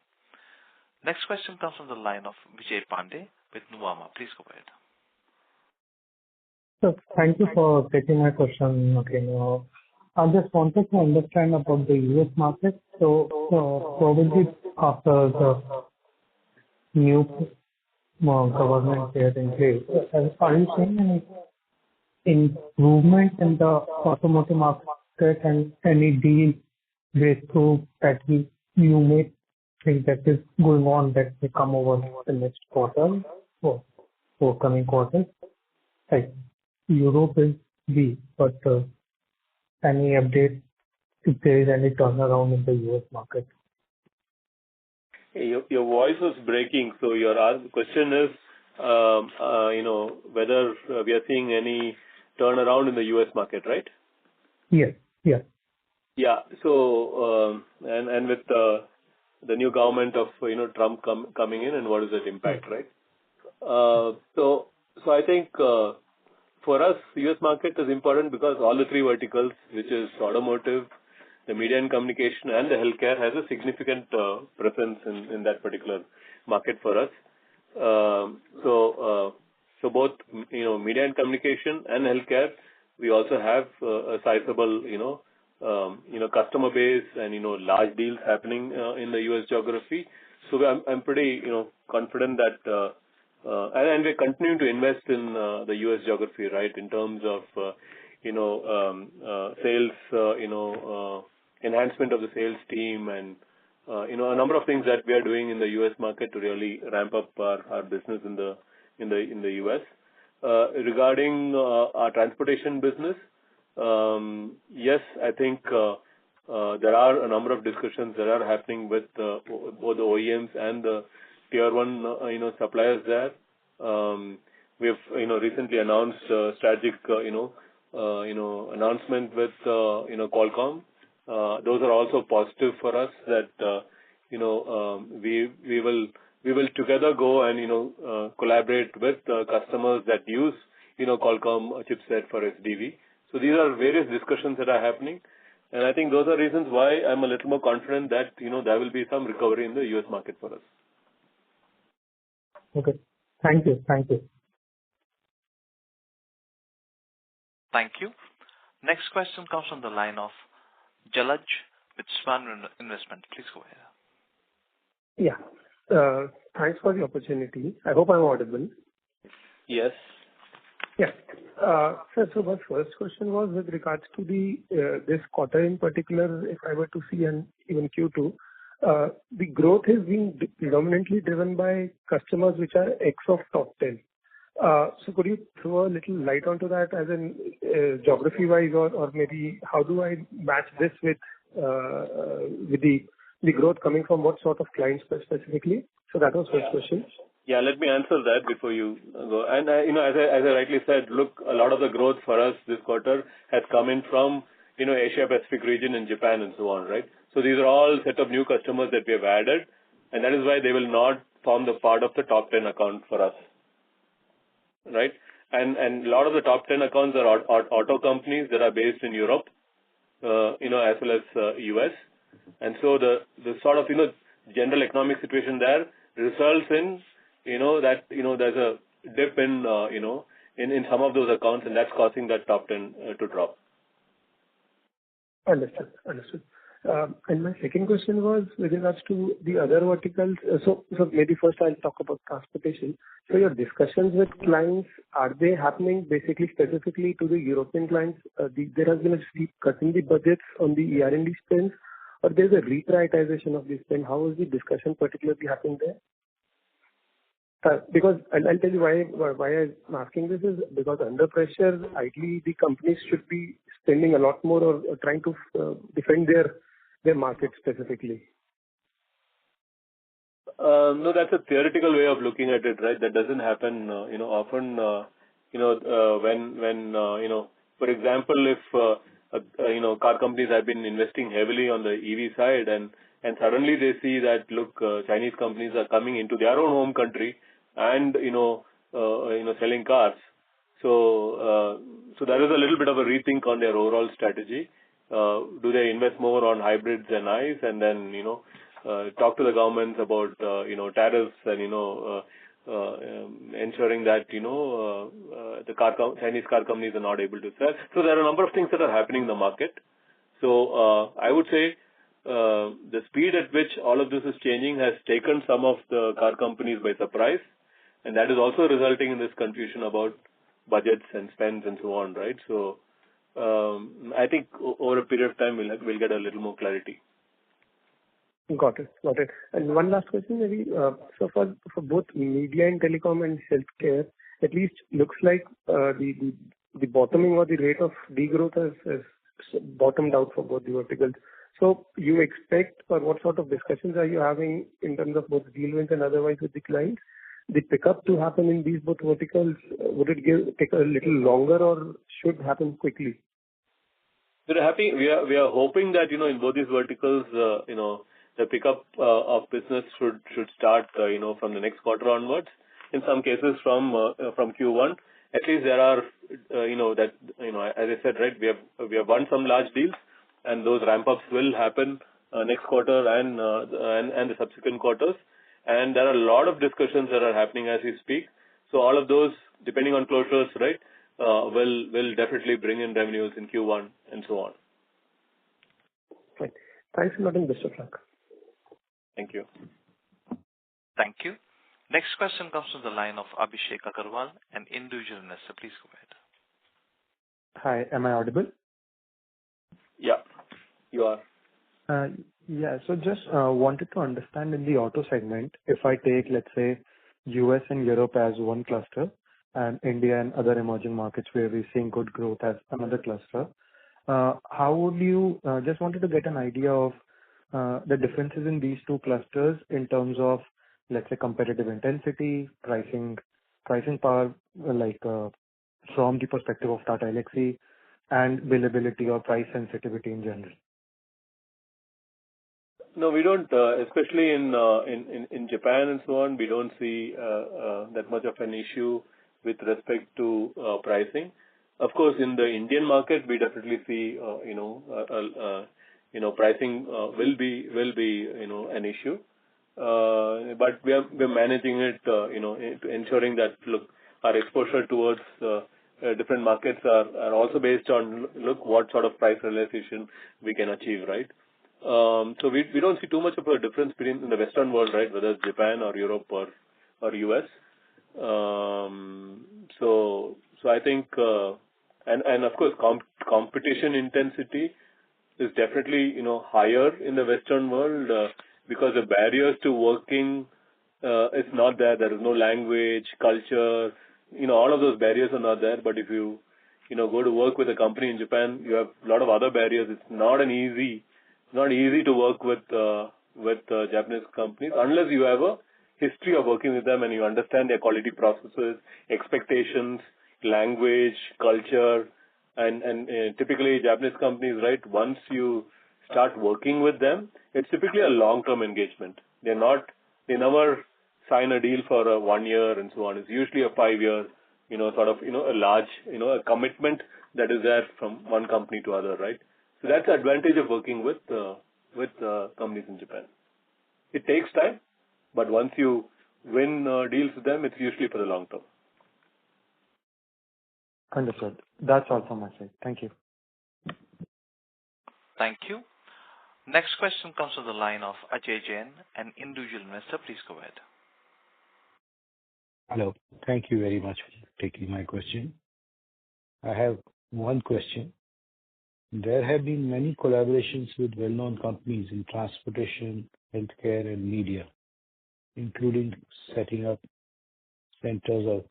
Next question comes from the line of Vijay Pandey with Nuvama. Please go ahead. So thank you for taking my question. Okay, I just wanted to understand about the US market. So probably after the new government here in place, are you seeing any improvement in the automotive market and any deal breakthrough that you may think that is going on that may come over the next quarter or coming quarters? Like Europe is weak, but any update if there is any turnaround in the US market? Your voice was breaking, so your question is, whether we are seeing any turnaround in the US market, right? Yes. Yeah. Yeah. So, and with the new government of, Trump coming in, and what is that impact, right? So I think for us, US market is important because all the 3 verticals, which is automotive, the media and communication, and the healthcare, has a significant presence in that particular market for us. So both, media and communication and healthcare, we also have a sizable, customer base and, large deals happening in the US geography. So I'm pretty, confident that, and we're continuing to invest in the US geography, right, in terms of, sales, enhancement of the sales team and, a number of things that we are doing in the US market to really ramp up our business in the US. Regarding our transportation business, yes, I think there are a number of discussions that are happening with both the OEMs and the tier one, suppliers there. We have, recently announced strategic, announcement with, Qualcomm. Those are also positive for us that, we will together go and, collaborate with customers that use, Qualcomm chipset for SDV. So these are various discussions that are happening. And I think those are reasons why I'm a little more confident that, there will be some recovery in the US market for us. Okay. Thank you. Thank you. Thank you. Next question comes from the line of Jalaj with Swan Investment. Please go ahead. Yeah. Thanks for the opportunity. I hope I'm audible. Yes. Yeah. So my first question was with regards to this quarter in particular, if I were to see and even Q2, the growth is being predominantly driven by customers which are X of top 10. So could you throw a little light onto that as in geography-wise or maybe how do I match this with the growth coming from what sort of clients specifically? So that was first question. Yeah, let me answer that before you go. And, as I rightly said, look, a lot of the growth for us this quarter has come in from, Asia Pacific region and Japan and so on, right? So these are all set of new customers that we have added, and that is why they will not form the part of the top 10 account for us, right? And a lot of the top 10 accounts are auto companies that are based in Europe, as well as US. And so the sort of, general economic situation there results in, that, there's a dip in, in some of those accounts, and that's causing that top 10 to drop. Understood. And my second question was with regards to the other verticals. So maybe first I'll talk about transportation. So your discussions with clients, are they happening basically specifically to the European clients? There has been a steep cut in the budgets on the ER&D spends, or there's a reprioritization of this spend. How is the discussion particularly happening there? Because I'll tell you why I'm asking this is because under pressure, ideally the companies should be spending a lot more or trying to defend their market specifically. No, that's a theoretical way of looking at it, right? That doesn't happen, often, when for example, if, car companies have been investing heavily on the EV side and suddenly they see that, look, Chinese companies are coming into their own home country and, selling cars. So there is a little bit of a rethink on their overall strategy. Do they invest more on hybrids and ICE and then, talk to the governments about, tariffs and, ensuring that, the Chinese car companies are not able to sell. So there are a number of things that are happening in the market. So I would say the speed at which all of this is changing has taken some of the car companies by surprise. And that is also resulting in this confusion about budgets and spends and so on, right? So I think over a period of time, we'll get a little more clarity. Got it. And one last question, maybe. So for both media and telecom and healthcare, at least looks like the bottoming or the rate of degrowth has bottomed out for both the verticals. So you expect, or what sort of discussions are you having in terms of both deal wins and otherwise with the clients? The pickup to happen in these both verticals, would it take a little longer or should happen quickly? We're happy. We are hoping that, in both these verticals, the pickup of business should start, from the next quarter onwards. In some cases from Q1. At least there are, as I said, right, we have won some large deals, and those ramp-ups will happen next quarter and the subsequent quarters. And there are a lot of discussions that are happening as we speak. So all of those, depending on closures, right, will definitely bring in revenues in Q1 and so on. Right. Thanks a lot and best of luck. Thank you. Thank you. Next question comes from the line of Abhishek Agarwal, an individual investor. Please go ahead. Hi, am I audible? Yeah, you are. Yeah, so just wanted to understand in the auto segment, if I take, let's say, US and Europe as one cluster and India and other emerging markets where we're seeing good growth as another cluster, how would you, just wanted to get an idea of the differences in these two clusters in terms of let's say, competitive intensity, pricing power, from the perspective of Tata Elxsi, and billability or price sensitivity in general? No, we don't, especially in Japan and so on, we don't see that much of an issue with respect to pricing. Of course, in the Indian market, we definitely see, pricing will be an issue. But we're managing it, ensuring that, look, our exposure towards different markets are also based on, what sort of price realization we can achieve, right? So we don't see too much of a difference between in the Western world, right, whether it's Japan or Europe or US. So I think, and of course, competition intensity is definitely, higher in the Western world because the barriers to working is not there. There is no language, culture, all of those barriers are not there. But if you, go to work with a company in Japan, you have a lot of other barriers. It's not easy to work with Japanese companies unless you have a history of working with them and you understand their quality processes, expectations, language, culture, and typically Japanese companies, right, once you start working with them, it's typically a long-term engagement. They never sign a deal for 1 year and so on. It's usually a 5-year, a large, a commitment that is there from one company to other, right? So that's the advantage of working with companies in Japan. It takes time, but once you win deals with them, it's usually for the long term. Understood. That's all from my side. Thank you. Thank you. Next question comes from the line of Ajay Jain, an individual investor. Please go ahead. Hello. Thank you very much for taking my question. I have one question. There have been many collaborations with well-known companies in transportation, healthcare, and media, including setting up centers of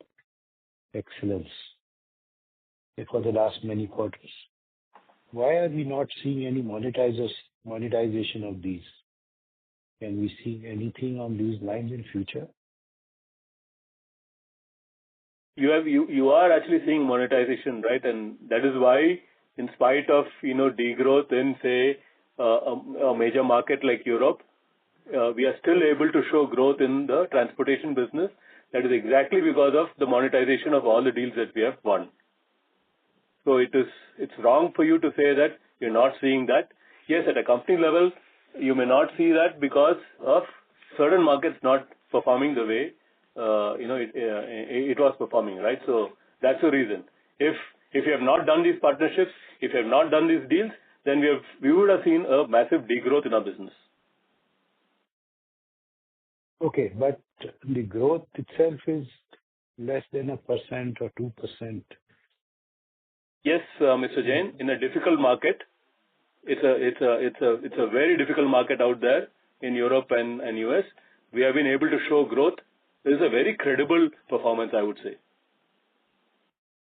excellence for the last many quarters. Why are we not seeing any monetization of these? Can we see anything on these lines in future? You are actually seeing monetization, right? And that is why, in spite of degrowth in, say, a major market like Europe, we are still able to show growth in the transportation business. That is exactly because of the monetization of all the deals that we have won. So it's wrong for you to say that you're not seeing that. Yes, at a company level, you may not see that because of certain markets not performing the way it was performing, right? So that's the reason. If you have not done these partnerships, if you have not done these deals, then we would have seen a massive degrowth in our business. Okay, but the growth itself is less than 1% or 2%. Yes, Mr. Jain, in a difficult market, it's a very difficult market out there in Europe and US. We have been able to show growth. This is a very credible performance, I would say.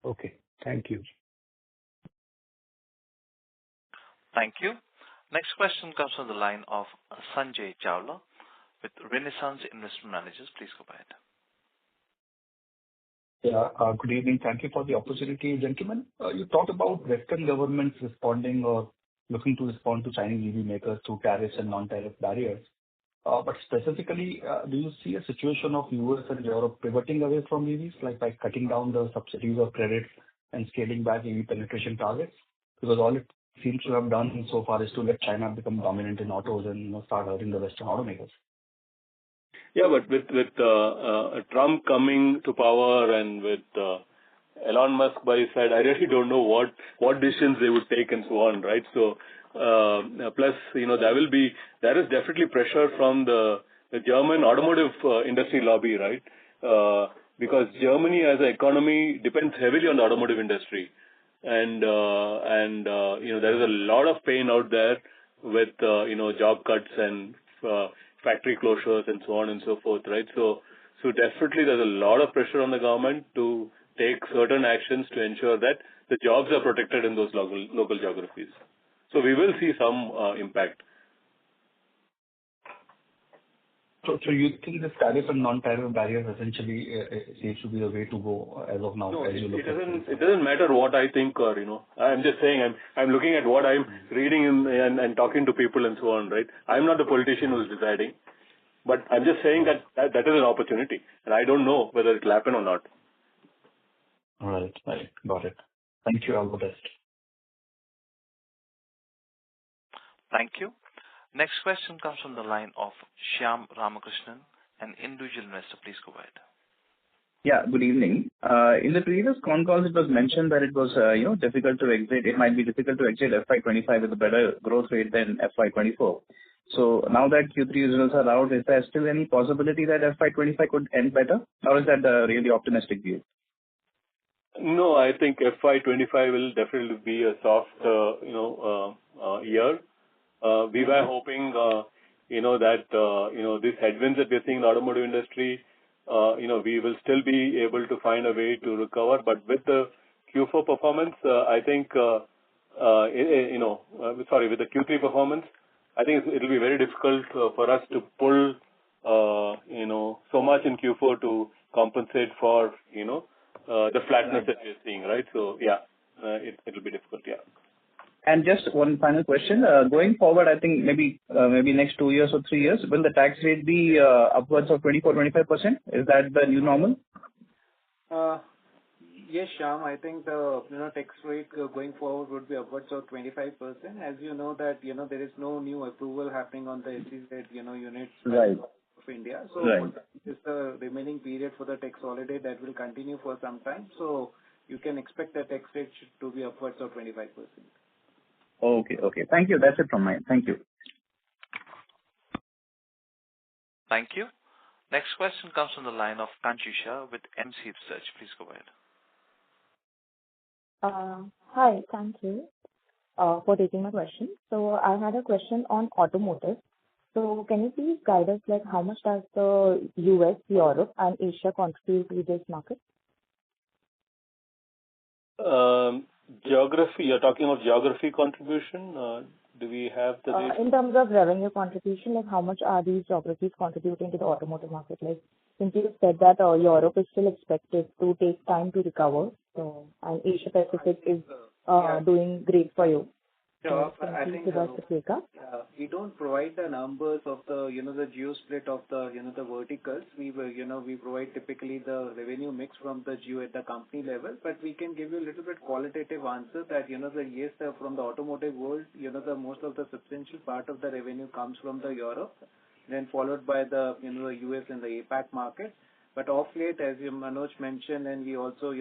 Okay, thank you. Thank you. Next question comes from the line of Sanjay Chawla with Renaissance Investment Managers. Please go ahead. Yeah, good evening. Thank you for the opportunity, gentlemen. You talked about Western governments responding or looking to respond to Chinese EV makers through tariffs and non-tariff barriers. But specifically, do you see a situation of US and Europe pivoting away from EVs, like by cutting down the subsidies or credits and scaling back EV penetration targets? Because all it seems to have done so far is to let China become dominant in autos and start hurting the Western automakers. Yeah, but with Trump coming to power and with Elon Musk by his side, I really don't know what decisions they would take and so on, right? So plus, there is definitely pressure from the German automotive industry lobby, right? Because Germany as an economy depends heavily on the automotive industry. And there is a lot of pain out there with, job cuts and factory closures and so on and so forth, right? So definitely there's a lot of pressure on the government to take certain actions to ensure that the jobs are protected in those local geographies. So we will see some impact. So you think this tariff and non-tariff barriers essentially seems to be the way to go as of now? No, as you look it doesn't matter what I think or, I'm just saying I'm looking at what I'm reading and talking to people and so on, right? I'm not the politician who's deciding, but I'm just saying that is an opportunity, and I don't know whether it will happen or not. All right. Got it. Thank you. All the best. Thank you. Next question comes from the line of Shyam Ramakrishnan, an individual investor. Please go ahead. Yeah, good evening. In the previous con calls, it was mentioned that it was, difficult to exit. It might be difficult to exit FY25 with a better growth rate than FY24. So now that Q3 results are out, is there still any possibility that FY25 could end better, or is that a really optimistic view? No, I think FY25 will definitely be a soft, year. We were hoping, that, these headwinds that we're seeing in the automotive industry, we will still be able to find a way to recover. But with the Q4 performance, I think, with the Q3 performance, I think it'll be very difficult for us to pull, so much in Q4 to compensate for, the flatness that we're seeing, right? So, yeah, it'll be difficult, yeah. And just one final question. Going forward, I think maybe next 2 years or 3 years, will the tax rate be upwards of 24-25%? Is that the new normal? Yes, Shyam. I think the tax rate going forward would be upwards of 25%. As you know that there is no new approval happening on the SEZ units of India. So it's the remaining period for the tax holiday that will continue for some time. So you can expect the tax rate to be upwards of 25%. Okay. Thank you. That's it from mine. Thank you. Thank you. Next question comes from the line of Kanchisha with MC Research. Please go ahead. Hi. Thank you for taking my question. So I had a question on automotive. So can you please guide us, how much does the US, Europe, and Asia contribute to this market? Geography, you're talking of geography contribution? Do we have the data? In terms of revenue contribution, how much are these geographies contributing to the automotive market? Since you said that Europe is still expected to take time to recover, and Asia Pacific is doing great for you. So I think we don't provide the numbers of the the geo split of the the verticals. We provide typically the revenue mix from the geo at the company level, but we can give you a little bit qualitative answer that from the automotive world, the most of the substantial part of the revenue comes from the Europe, then followed by the the US and the APAC market. But of late, as Manoj mentioned, and we also,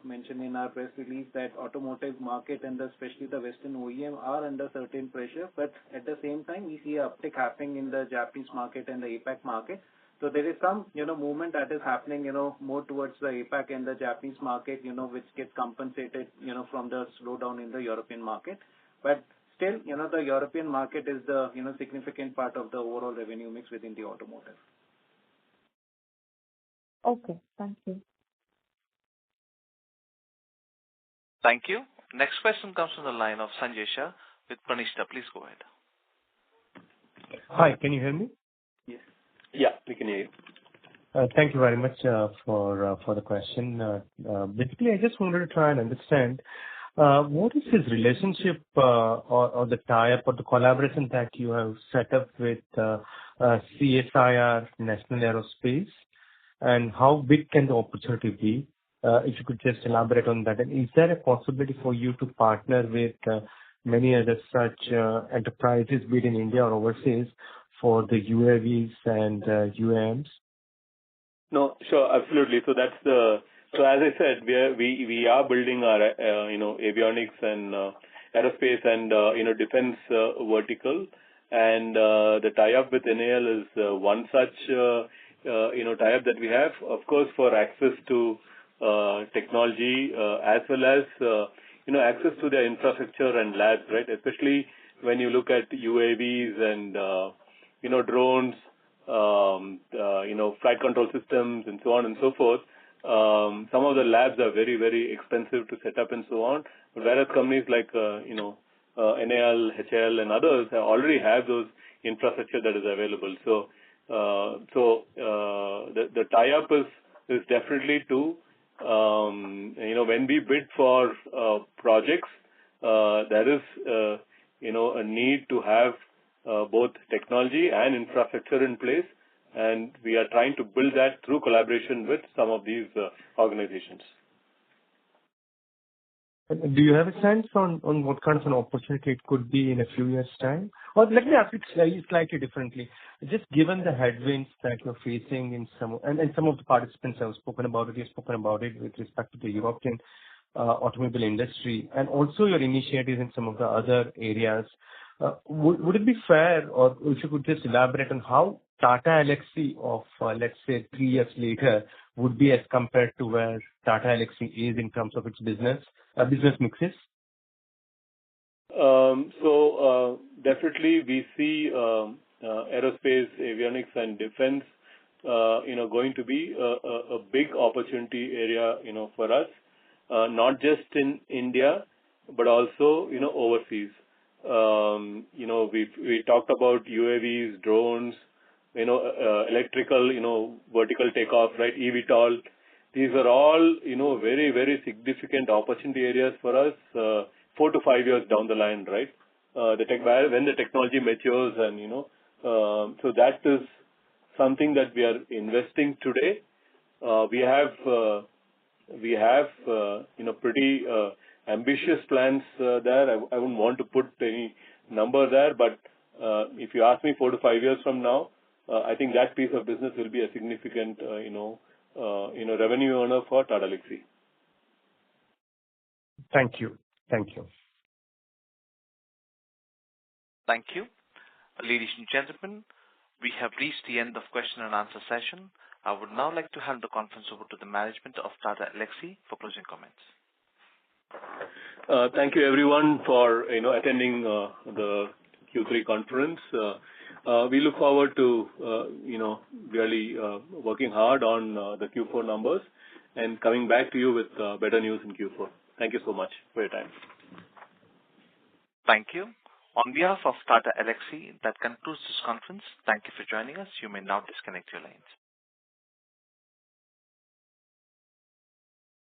mentioned in our press release that automotive market and especially the Western OEM are under certain pressure. But at the same time, we see an uptick happening in the Japanese market and the APAC market. So there is some, movement that is happening, more towards the APAC and the Japanese market, which gets compensated, from the slowdown in the European market. But still, the European market is the, significant part of the overall revenue mix within the automotive. Okay, thank you. Thank you. Next question comes from the line of Sanjay Shah with Pranishta. Please go ahead. Hi, can you hear me? Yes. Yeah, we can hear you. Thank you very much for the question. Basically, I just wanted to try and understand what is his relationship or the tie-up or the collaboration that you have set up with CSIR National Aerospace, and how big can the opportunity be? If you could just elaborate on that. And is there a possibility for you to partner with many other such enterprises, be it in India or overseas, for the UAVs and UAMs? No, sure, absolutely. So so as I said, we are building our avionics and aerospace and defense vertical, and the tie-up with NAL is one such tie-up that we have, of course, for access to technology as well as access to their infrastructure and labs, right? Especially when you look at UAVs and drones, flight control systems, and so on and so forth. Some of the labs are very, very expensive to set up and so on. Whereas companies like NAL, HAL, and others already have those infrastructure that is available. So The tie-up is definitely to, when we bid for projects, there is, a need to have both technology and infrastructure in place, and we are trying to build that through collaboration with some of these organizations. Do you have a sense on what kind of an opportunity it could be in a few years' time? Or let me ask it slightly differently. Just given the headwinds that you're facing in some of the participants have spoken about it with respect to the European automobile industry, and also your initiatives in some of the other areas, would it be fair, or if you could just elaborate on how Tata Elxsi of, let's say, 3 years later would be as compared to where Tata Elxsi is in terms of its business mixes? Definitely we see aerospace, avionics, and defense, going to be a big opportunity area, for us, not just in India, but also, overseas. We talked about UAVs, drones, electrical, vertical takeoff, right? eVTOL. These are all, very, very significant opportunity areas for us, 4 to 5 years down the line, right? When the technology matures and, so that is something that we are investing today. We have, pretty ambitious plans there. I wouldn't want to put any number there, but if you ask me 4 to 5 years from now, I think that piece of business will be a significant, revenue earner for Tata Elxsi. Thank you. Thank you. Thank you. Ladies and gentlemen, we have reached the end of question and answer session. I would now like to hand the conference over to the management of Tata Elxsi for closing comments. Thank you everyone for, attending the Q3 conference. We look forward to, really working hard on the Q4 numbers and coming back to you with better news in Q4. Thank you so much for your time. Thank you. On behalf of Tata Elxsi, that concludes this conference. Thank you for joining us. You may now disconnect your lines.